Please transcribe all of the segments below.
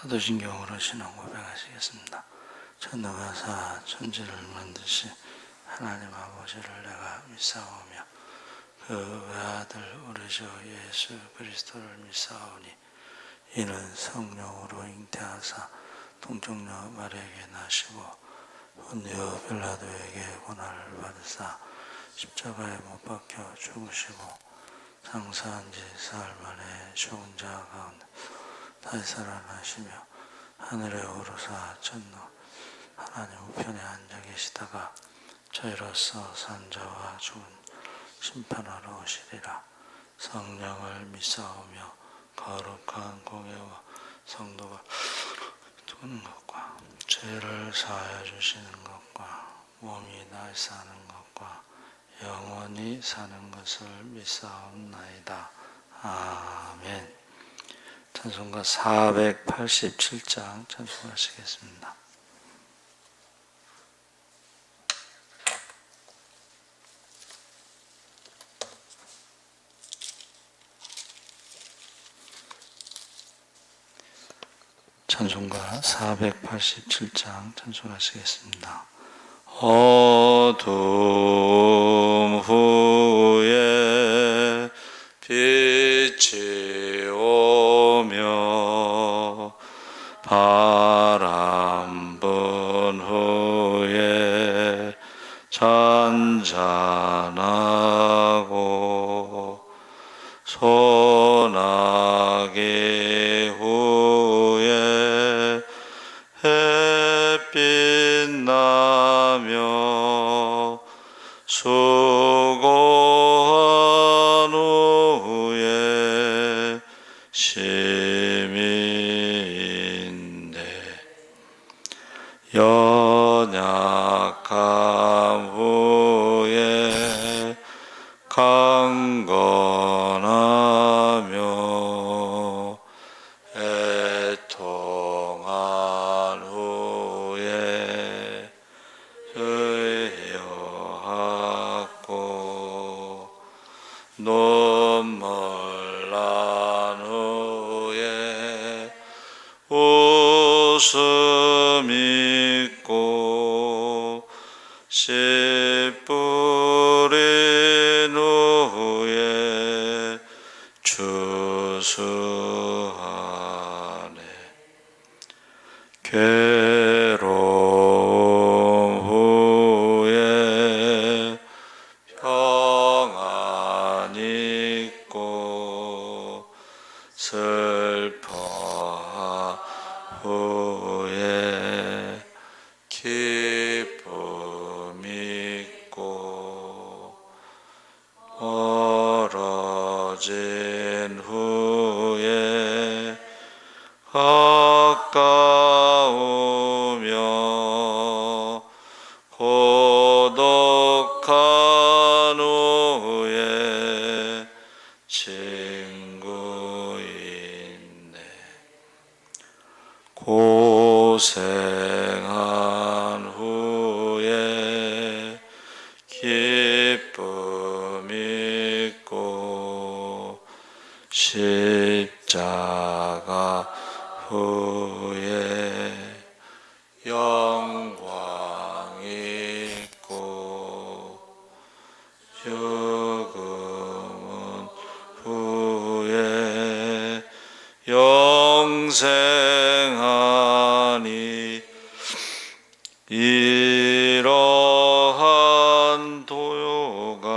사도신경으로 신앙 고백하시겠습니다. 천하가 천지를 만드신 하나님 아버지를 내가 믿사오며 그 외아들 우리 주 예수 그리스도를 믿사오니 이는 성령으로 잉태하사 동정녀 마리아에게 나시고 본디오 빌라도에게 고난을 받으사 십자가에 못 박혀 죽으시고 장사한 지 사흘 만에 죽은 자 가운데 다시 살아나시며 하늘에 오르사 전노 하나님 우편에 앉아 계시다가 저희로서 산 자와 죽은 심판하러 오시리라. 성령을 믿사오며 거룩한 공예와 성도가 두는 것과 죄를 사하여 주시는 것과 몸이 다시 사는 것과 영원히 사는 것을 믿사옵나이다. 아멘. 찬송가 487장 찬송하시겠습니다. 찬송가 487장 찬송하시겠습니다. 어둠 후에 빛이 오며 바람 분 후에 잔잔하고 소나기 후에 햇빛 나며 수고한 후에 쉼인데 연약함 후에 강건하며 애통한 후에 의여하고 눈물 난 후에 웃음 있고 씨 뿌린 후에 추수하네. 괴로움 후에 평안 있고 슬퍼 후에 기쁨 있고 멀어진 후에 가까우며 고독한 후에 친구인네. 고생한 후에 기쁨 있고 십자가 후에 영광 있고 죽음 후에 영생하니 이러한 도요가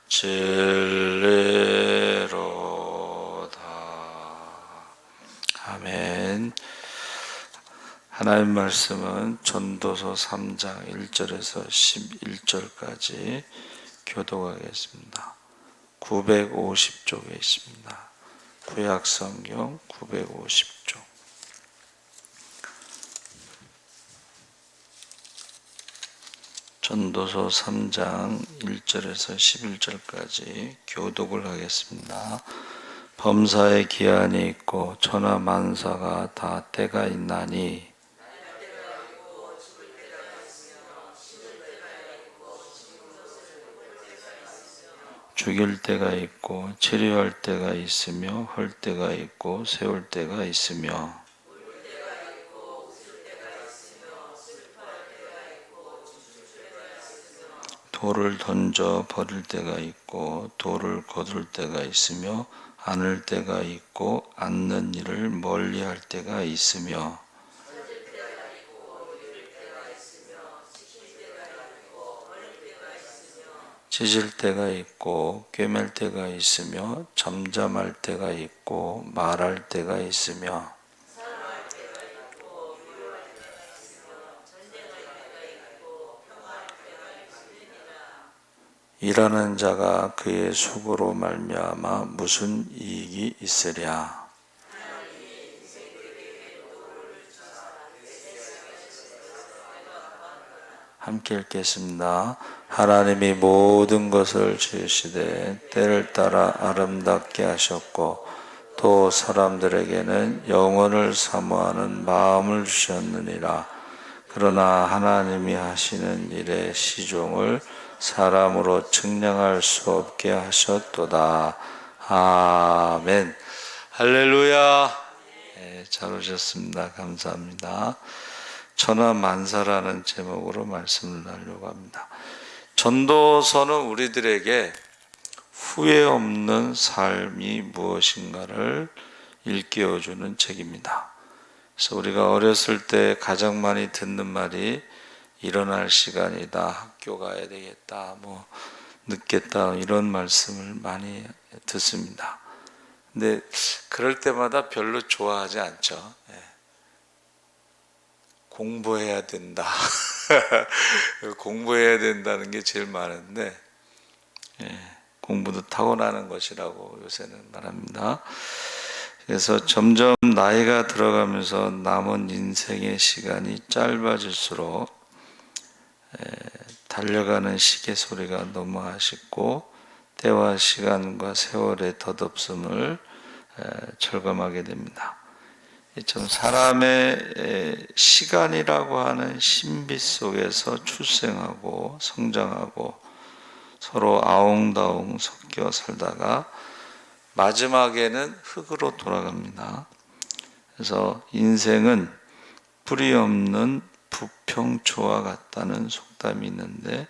진리로다. 아멘. 하나님 말씀은 전도서 3장 1절에서 11절까지 교독하겠습니다. 950쪽에 있습니다. 구약성경 950쪽. 전도서 3장 1절에서 11절까지 교독을 하겠습니다. 범사에 기한이 있고 천하 만사가 다 때가 있나니 죽일 때가 있고 치료할 때가 있으며 헐 때가 있고 세울 때가 있으며 돌을 던져 버릴 때가 있고 돌을 거둘 때가 있으며 안을 때가 있고 안는 일을 멀리할 때가 있으며 찢을 때가 있고 꿰맬 때가 있으며 잠잠할 때가 있고 말할 때가 있으며 일하는 자가 그의 수고로 말미암아 무슨 이익이 있으랴. 함께 읽겠습니다. 하나님이 모든 것을 지으시되 때를 따라 아름답게 하셨고 또 사람들에게는 영원을 사모하는 마음을 주셨느니라. 그러나 하나님이 하시는 일의 시종을 사람으로 측량할 수 없게 하셨도다. 아멘. 할렐루야. 네, 잘 오셨습니다. 감사합니다. 천하만사라는 제목으로 말씀을 나누려고 합니다. 전도서는 우리들에게 후회 없는 삶이 무엇인가를 일깨워주는 책입니다. 그래서 우리가 어렸을 때 가장 많이 듣는 말이 일어날 시간이다, 학교 가야 되겠다, 늦겠다 이런 말씀을 많이 듣습니다. 근데 그럴 때마다 별로 좋아하지 않죠. 공부해야 된다. 공부해야 된다는 게 제일 많은데 공부도 타고나는 것이라고 요새는 말합니다. 그래서 점점 나이가 들어가면서 남은 인생의 시간이 짧아질수록 달려가는 시계 소리가 너무 아쉽고 때와 시간과 세월의 덧없음을 절감하게 됩니다. 참 사람의 시간이라고 하는 신비 속에서 출생하고 성장하고 서로 아웅다웅 섞여 살다가 마지막에는 흙으로 돌아갑니다. 그래서 인생은 뿌리 없는 부평초와 같다는 속담이 있는데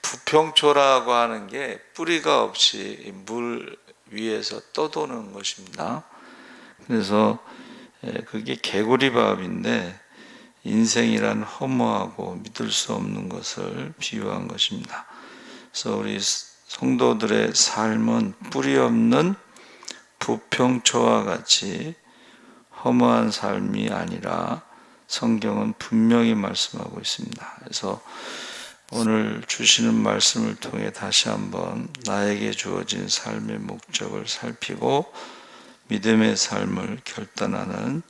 부평초라고 하는 게 뿌리가 없이 물 위에서 떠도는 것입니다. 그래서 그게 개구리밥인데 인생이란 허무하고 믿을 수 없는 것을 비유한 것입니다. 그래서 우리 성도들의 삶은 뿌리 없는 부평초와 같이 허무한 삶이 아니라 성경은 분명히 말씀하고 있습니다. 그래서 오늘 주시는 말씀을 통해 다시 한번 나에게 주어진 삶의 목적을 살피고 믿음의 삶을 결단하는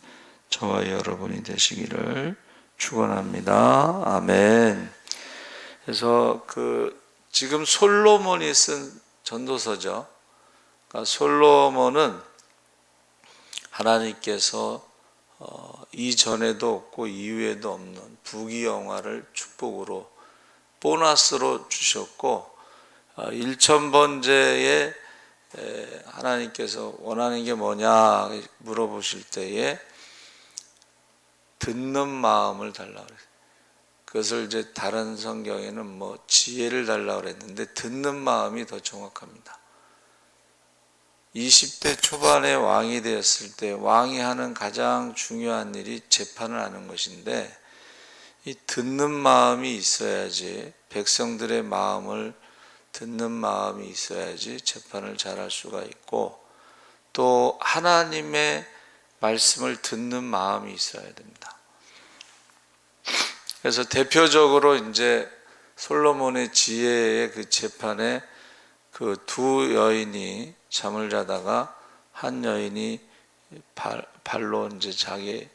저와 여러분이 되시기를 축원합니다. 아멘. 그래서 지금 솔로몬이 쓴 전도서죠. 그러니까 솔로몬은 하나님께서 이전에도 없고 이후에도 없는 부귀영화를 축복으로 보너스로 주셨고 1000번째에 하나님께서 원하는 게 뭐냐 물어보실 때에 듣는 마음을 달라고 그랬어요. 그것을 이제 다른 성경에는 지혜를 달라고 그랬는데 듣는 마음이 더 정확합니다. 20대 초반에 왕이 되었을 때 왕이 하는 가장 중요한 일이 재판을 하는 것인데 이 듣는 마음이 있어야지 백성들의 마음을 듣는 마음이 있어야지 재판을 잘할 수가 있고 또 하나님의 말씀을 듣는 마음이 있어야 됩니다. 그래서 대표적으로 이제 솔로몬의 지혜의 그 재판에 그 두 여인이 잠을 자다가 한 여인이 발로 이제 자기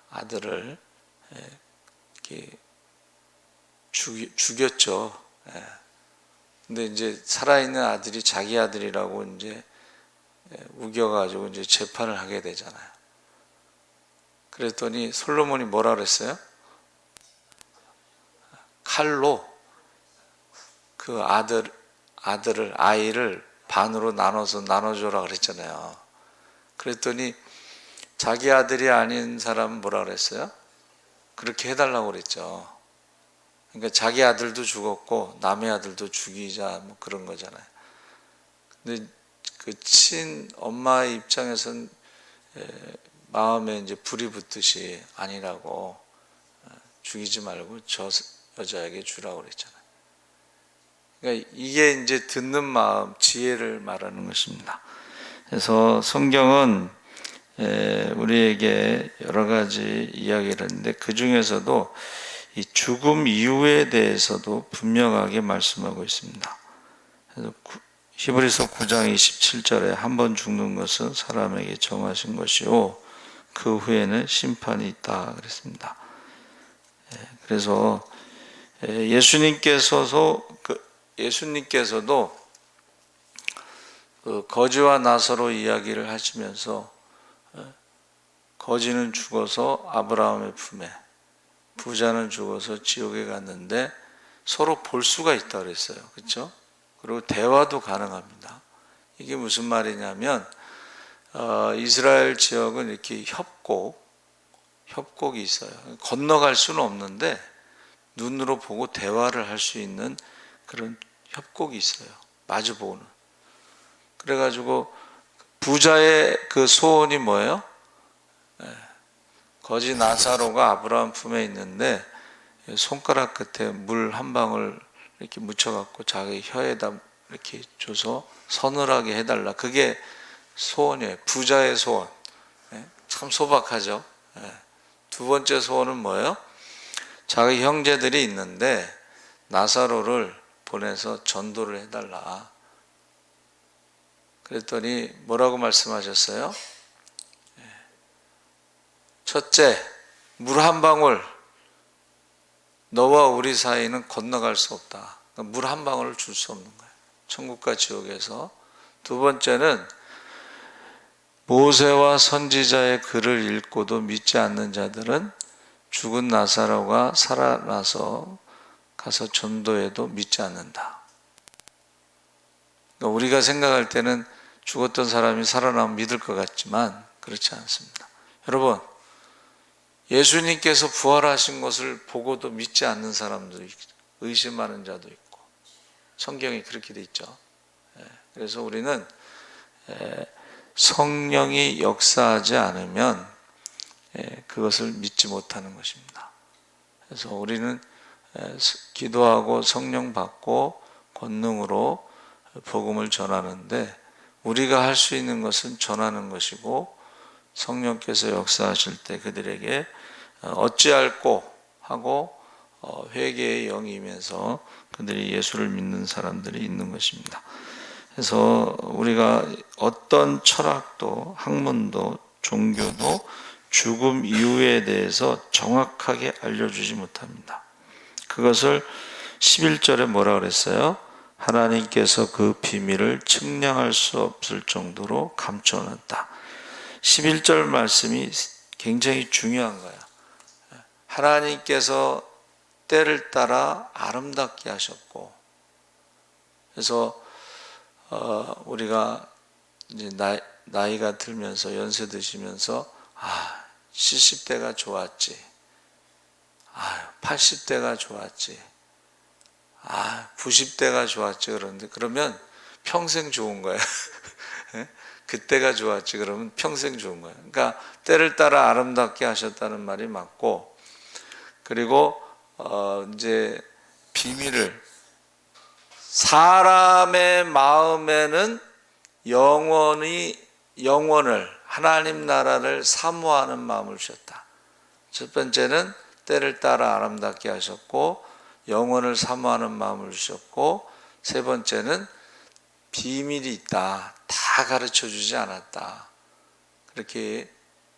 아들을 이렇게 죽였죠. 근데 이제 살아있는 아들이 자기 아들이라고 이제 우겨가지고 이제 재판을 하게 되잖아요. 그랬더니 솔로몬이 뭐라 그랬어요? 칼로 그 아이를 반으로 나눠줘라 그랬잖아요. 그랬더니 자기 아들이 아닌 사람은 뭐라 그랬어요? 그렇게 해달라고 그랬죠. 그러니까 자기 아들도 죽었고 남의 아들도 죽이자 뭐 그런 거잖아요. 근데 그 친엄마의 입장에선 마음에 이제 불이 붙듯이 아니라고, 죽이지 말고 저 여자에게 주라고 그랬잖아요. 그러니까 이게 이제 듣는 마음, 지혜를 말하는 것입니다. 그래서 성경은 우리에게 여러 가지 이야기를 했는데 그 중에서도 이 죽음 이후에 대해서도 분명하게 말씀하고 있습니다. 그래서 히브리서 9장 27절에 한 번 죽는 것은 사람에게 정하신 것이요 그 후에는 심판이 있다 그랬습니다. 그래서 예수님께서도 그 거지와 나사로 이야기를 하시면서 거지는 죽어서 아브라함의 품에, 부자는 죽어서 지옥에 갔는데 서로 볼 수가 있다 그랬어요. 그렇죠? 그리고 대화도 가능합니다. 이게 무슨 말이냐면 이스라엘 지역은 이렇게 협곡이 있어요. 건너갈 수는 없는데 눈으로 보고 대화를 할 수 있는 그런 협곡이 있어요. 마주보는. 그래가지고 부자의 그 소원이 뭐예요? 거지 나사로가 아브라함 품에 있는데 손가락 끝에 물 한 방울 이렇게 묻혀갖고 자기 혀에다 이렇게 줘서 서늘하게 해달라. 그게 소원이에요. 부자의 소원. 참 소박하죠. 두 번째 소원은 뭐예요? 자기 형제들이 있는데 나사로를 보내서 전도를 해달라. 그랬더니 뭐라고 말씀하셨어요? 첫째, 물 한 방울, 너와 우리 사이는 건너갈 수 없다. 물 한 방울을 줄 수 없는 거예요. 천국과 지옥에서. 두 번째는 모세와 선지자의 글을 읽고도 믿지 않는 자들은 죽은 나사로가 살아나서 가서 전도해도 믿지 않는다. 그러니까 우리가 생각할 때는 죽었던 사람이 살아나면 믿을 것 같지만 그렇지 않습니다. 여러분, 예수님께서 부활하신 것을 보고도 믿지 않는 사람도 있고 의심하는 자도 있고 성경이 그렇게 돼 있죠. 그래서 우리는 성령이 역사하지 않으면 그것을 믿지 못하는 것입니다. 그래서 우리는 기도하고 성령 받고 권능으로 복음을 전하는데 우리가 할 수 있는 것은 전하는 것이고 성령께서 역사하실 때 그들에게 어찌할꼬 하고 회개의 영이 임해서 그들이 예수를 믿는 사람들이 있는 것입니다. 그래서 우리가 어떤 철학도 학문도 종교도 죽음 이후에 대해서 정확하게 알려주지 못합니다. 그것을 11절에 뭐라 그랬어요? 하나님께서 그 비밀을 측량할 수 없을 정도로 감춰놨다. 11절 말씀이 굉장히 중요한 거야. 하나님께서 때를 따라 아름답게 하셨고, 그래서 우리가 이제 나이가 들면서 연세 드시면서 70대가 좋았지, 80대가 좋았지, 90대가 좋았지 그러면 평생 좋은 거예요. 그때가 좋았지 그러면 평생 좋은 거예요. 그러니까 때를 따라 아름답게 하셨다는 말이 맞고, 그리고 이제 비밀을, 사람의 마음에는 영원을 하나님 나라를 사모하는 마음을 주셨다. 첫 번째는 때를 따라 아름답게 하셨고 영원을 사모하는 마음을 주셨고, 세 번째는 비밀이 있다. 다 가르쳐 주지 않았다. 그렇게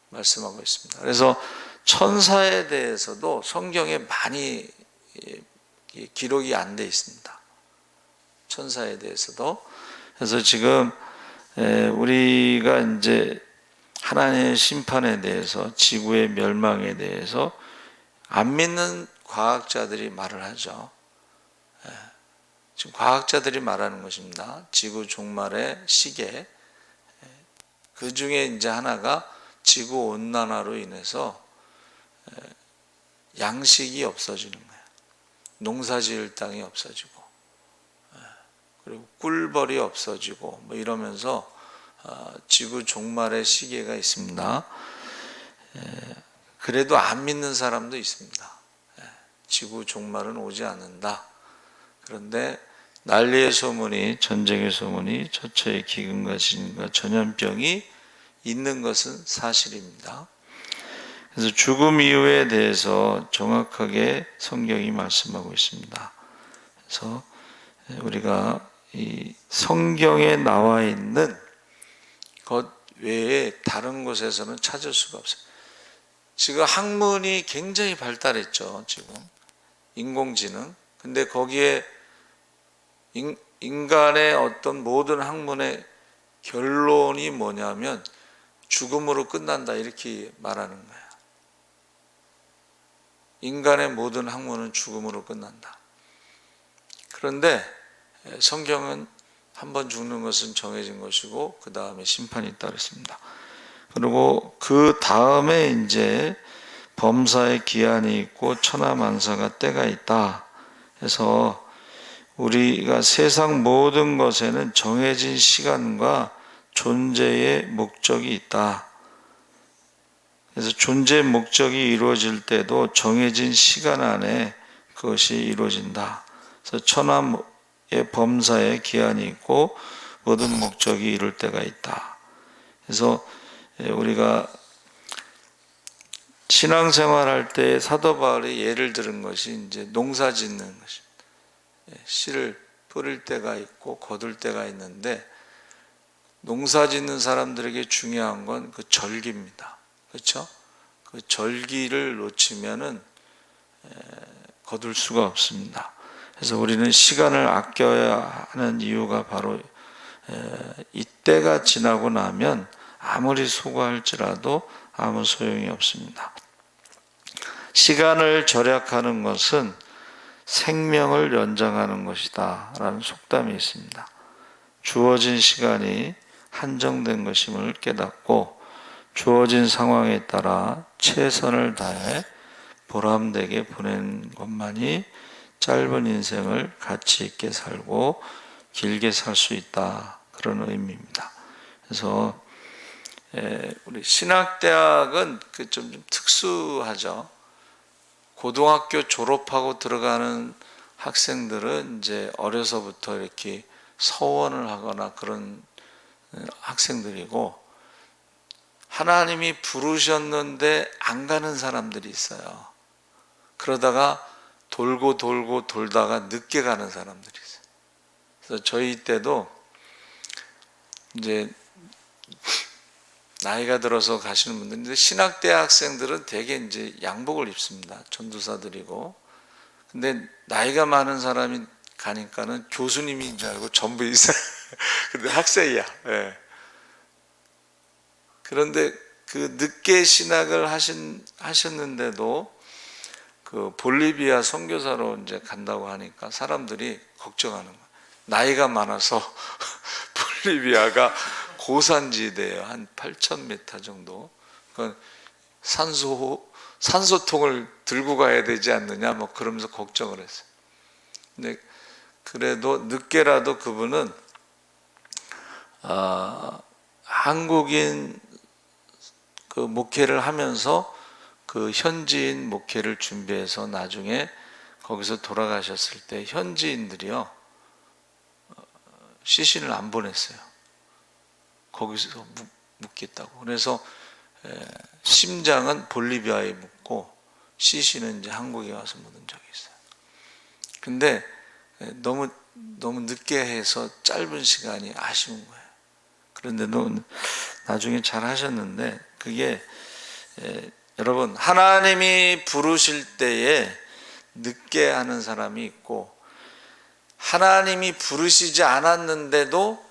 말씀하고 있습니다. 그래서 천사에 대해서도 성경에 많이 기록이 안 돼 있습니다. 천사에 대해서도. 그래서 지금 우리가 이제 하나님의 심판에 대해서, 지구의 멸망에 대해서 안 믿는 과학자들이 말을 하죠. 지금 과학자들이 말하는 것입니다. 지구 종말의 시계. 그 중에 이제 하나가 지구 온난화로 인해서 양식이 없어지는 거예요. 농사지을 땅이 없어지고, 그리고 꿀벌이 없어지고, 뭐 이러면서 지구 종말의 시계가 있습니다. 그래도 안 믿는 사람도 있습니다. 지구 종말은 오지 않는다. 그런데 난리의 소문이, 전쟁의 소문이, 처처의 기근과 지진과 전염병이 있는 것은 사실입니다. 그래서 죽음 이후에 대해서 정확하게 성경이 말씀하고 있습니다. 그래서 우리가 이 성경에 나와 있는 것 외에 다른 곳에서는 찾을 수가 없어요. 지금 학문이 굉장히 발달했죠. 지금 인공지능. 근데 거기에 인간의 어떤 모든 학문의 결론이 뭐냐면 죽음으로 끝난다, 이렇게 말하는 거예요. 인간의 모든 학문은 죽음으로 끝난다. 그런데 성경은 한번 죽는 것은 정해진 것이고 그 다음에 심판이 있다 그랬습니다. 그리고 그 다음에 이제 범사의 기한이 있고 천하만사가 때가 있다 해서 우리가 세상 모든 것에는 정해진 시간과 존재의 목적이 있다. 그래서 존재의 목적이 이루어질 때도 정해진 시간 안에 그것이 이루어진다. 그래서 천하의 범사의 기한이 있고 모든 목적이 이룰 때가 있다. 그래서 우리가 신앙생활 할 때 사도 바울이 예를 들은 것이 이제 농사 짓는 것입니다. 씨를 뿌릴 때가 있고 거둘 때가 있는데 농사 짓는 사람들에게 중요한 건 그 절기입니다. 그렇죠? 그 절기를 놓치면은 거둘 수가 없습니다. 그래서 우리는 시간을 아껴야 하는 이유가 바로 이때가 지나고 나면 아무리 수고할지라도 아무 소용이 없습니다. 시간을 절약하는 것은 생명을 연장하는 것이다 라는 속담이 있습니다. 주어진 시간이 한정된 것임을 깨닫고 주어진 상황에 따라 최선을 다해 보람되게 보낸 것만이 짧은 인생을 가치 있게 살고 길게 살 수 있다, 그런 의미입니다. 그래서 우리 신학대학은 좀 특수하죠. 고등학교 졸업하고 들어가는 학생들은 이제 어려서부터 이렇게 서원을 하거나 그런 학생들이고, 하나님이 부르셨는데 안 가는 사람들이 있어요. 그러다가 돌고 돌고 돌다가 늦게 가는 사람들이 있어요. 그래서 저희 때도 이제 나이가 들어서 가시는 분들인데, 신학대 학생들은 대개 이제 양복을 입습니다. 전도사들이고. 근데 나이가 많은 사람이 가니까는 교수님인 줄 알고 전부 있어요. 근데 학생이야. 네. 그런데 그 늦게 신학을 하셨는데도 그 볼리비아 선교사로 이제 간다고 하니까 사람들이 걱정하는 거예요. 나이가 많아서 볼리비아가 고산지대예요. 한 8,000m 정도. 그러니까 산소통을 들고 가야 되지 않느냐, 뭐 그러면서 걱정을 했어요. 근데 그래도 늦게라도 그분은 한국인 그 목회를 하면서 그 현지인 목회를 준비해서 나중에 거기서 돌아가셨을 때 현지인들이요 시신을 안 보냈어요. 거기서 묻겠다고. 그래서 심장은 볼리비아에 묻고 시신은 이제 한국에 와서 묻은 적이 있어요. 근데 너무 늦게 해서 짧은 시간이 아쉬운 거예요. 그런데도 나중에 잘 하셨는데, 그게 여러분, 하나님이 부르실 때에 늦게 하는 사람이 있고 하나님이 부르시지 않았는데도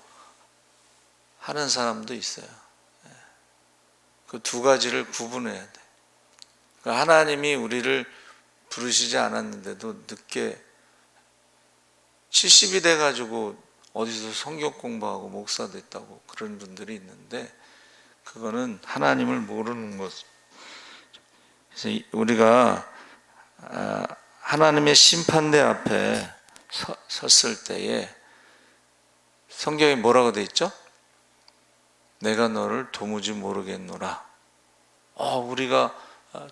하는 사람도 있어요. 그 두 가지를 구분해야 돼. 그러니까 하나님이 우리를 부르시지 않았는데도 늦게 70이 돼가지고 어디서 성경 공부하고 목사 됐다고 그런 분들이 있는데 그거는 하나님을 모르는 것. 그래서 우리가 하나님의 심판대 앞에 섰을 때에 성경에 뭐라고 돼 있죠? 내가 너를 도무지 모르겠노라. 우리가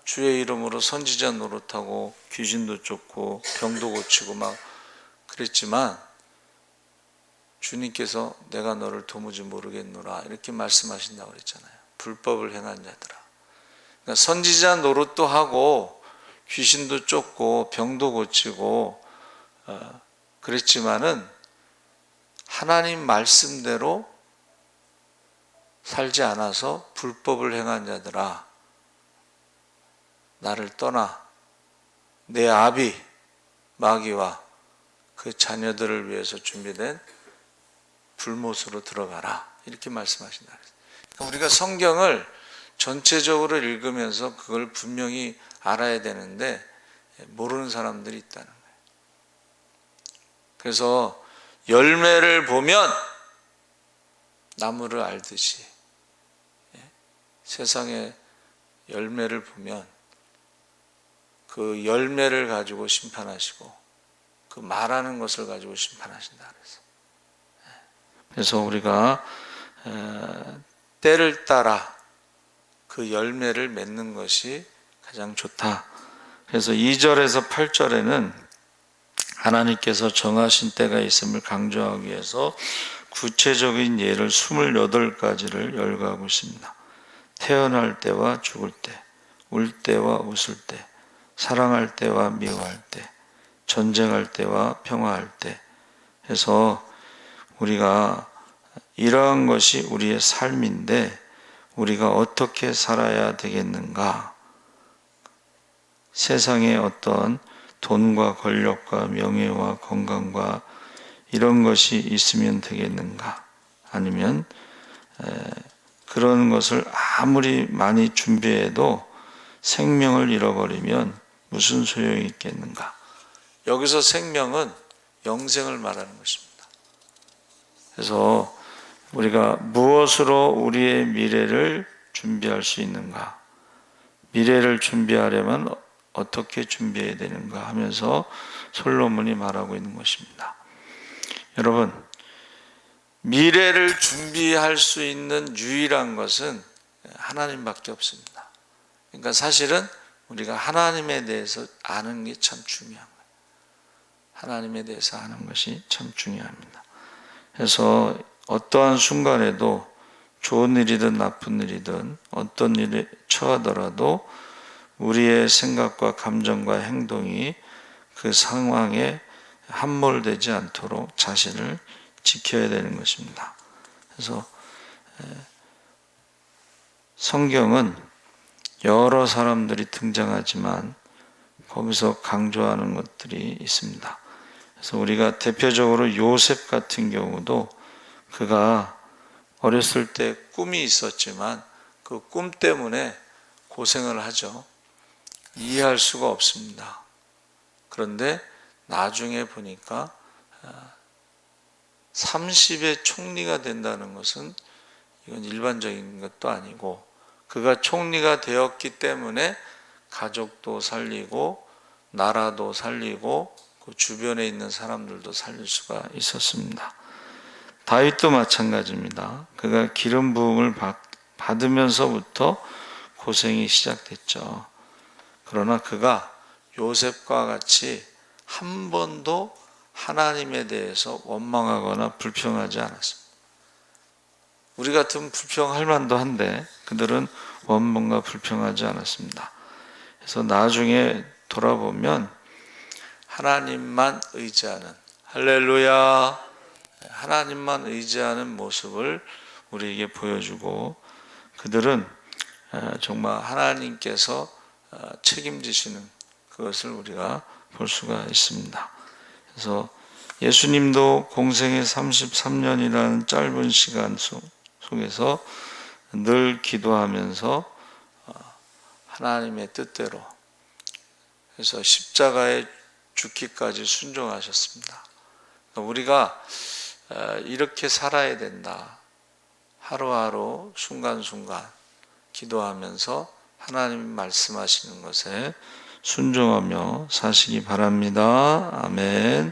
주의 이름으로 선지자 노릇하고 귀신도 쫓고 병도 고치고 막 그랬지만 주님께서 내가 너를 도무지 모르겠노라 이렇게 말씀하신다고 그랬잖아요. 불법을 행한 자들아. 그러니까 선지자 노릇도 하고 귀신도 쫓고 병도 고치고 그랬지만은 하나님 말씀대로 살지 않아서 불법을 행한 자들아 나를 떠나 내 아비 마귀와 그 자녀들을 위해서 준비된 불못으로 들어가라 이렇게 말씀하신다. 그러니까 우리가 성경을 전체적으로 읽으면서 그걸 분명히 알아야 되는데 모르는 사람들이 있다는 거예요. 그래서 열매를 보면 나무를 알듯이 세상의 열매를 보면 그 열매를 가지고 심판하시고 그 말하는 것을 가지고 심판하신다 그래서 우리가 때를 따라 그 열매를 맺는 것이 가장 좋다. 그래서 2절에서 8절에는 하나님께서 정하신 때가 있음을 강조하기 위해서 구체적인 예를 28가지를 열거하고 있습니다. 태어날 때와 죽을 때, 울 때와 웃을 때, 사랑할 때와 미워할 때, 전쟁할 때와 평화할 때 해서 우리가 이러한 것이 우리의 삶인데 우리가 어떻게 살아야 되겠는가? 세상에 어떤 돈과 권력과 명예와 건강과 이런 것이 있으면 되겠는가? 아니면 그런 것을 아무리 많이 준비해도 생명을 잃어버리면 무슨 소용이 있겠는가? 여기서 생명은 영생을 말하는 것입니다. 그래서 우리가 무엇으로 우리의 미래를 준비할 수 있는가? 미래를 준비하려면 어떻게 준비해야 되는가 하면서 솔로몬이 말하고 있는 것입니다. 여러분, 미래를 준비할 수 있는 유일한 것은 하나님밖에 없습니다. 그러니까 사실은 우리가 하나님에 대해서 아는 게 참 중요한 거예요. 하나님에 대해서 아는 것이 참 중요합니다. 그래서 어떠한 순간에도 좋은 일이든 나쁜 일이든 어떤 일에 처하더라도 우리의 생각과 감정과 행동이 그 상황에 함몰되지 않도록 자신을 지켜야 되는 것입니다. 그래서 성경은 여러 사람들이 등장하지만 거기서 강조하는 것들이 있습니다. 그래서 우리가 대표적으로 요셉 같은 경우도 그가 어렸을 때 꿈이 있었지만 그 꿈 때문에 고생을 하죠. 이해할 수가 없습니다. 그런데 나중에 보니까 30의 총리가 된다는 것은 이건 일반적인 것도 아니고 그가 총리가 되었기 때문에 가족도 살리고 나라도 살리고 그 주변에 있는 사람들도 살릴 수가 있었습니다. 다윗도 마찬가지입니다. 그가 기름 부음을 받으면서부터 고생이 시작됐죠. 그러나 그가 요셉과 같이 한 번도 하나님에 대해서 원망하거나 불평하지 않았습니다. 우리 같으면 불평할 만도 한데 그들은 원망과 불평하지 않았습니다. 그래서 나중에 돌아보면 하나님만 의지하는, 할렐루야, 하나님만 의지하는 모습을 우리에게 보여주고 그들은 정말 하나님께서 책임지시는 그것을 우리가 볼 수가 있습니다. 그래서 예수님도 공생의 33년이라는 짧은 시간 속에서 늘 기도하면서 하나님의 뜻대로 해서 십자가에 죽기까지 순종하셨습니다. 우리가 이렇게 살아야 된다. 하루하루 순간순간 기도하면서 하나님 말씀하시는 것에 순종하며 사시기 바랍니다. 아멘.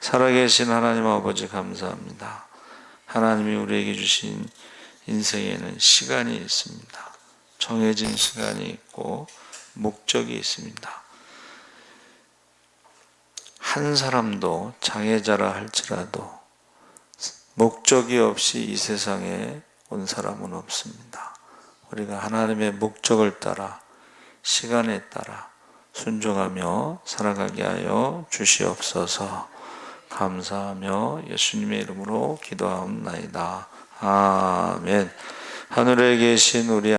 살아계신 하나님 아버지 감사합니다. 하나님이 우리에게 주신 인생에는 시간이 있습니다. 정해진 시간이 있고 목적이 있습니다. 한 사람도 장애자라 할지라도 목적이 없이 이 세상에 온 사람은 없습니다. 우리가 하나님의 목적을 따라 시간에 따라 순종하며 살아가게 하여 주시옵소서. 감사하며 예수님의 이름으로 기도하옵나이다. 아멘. 하늘에 계신 우리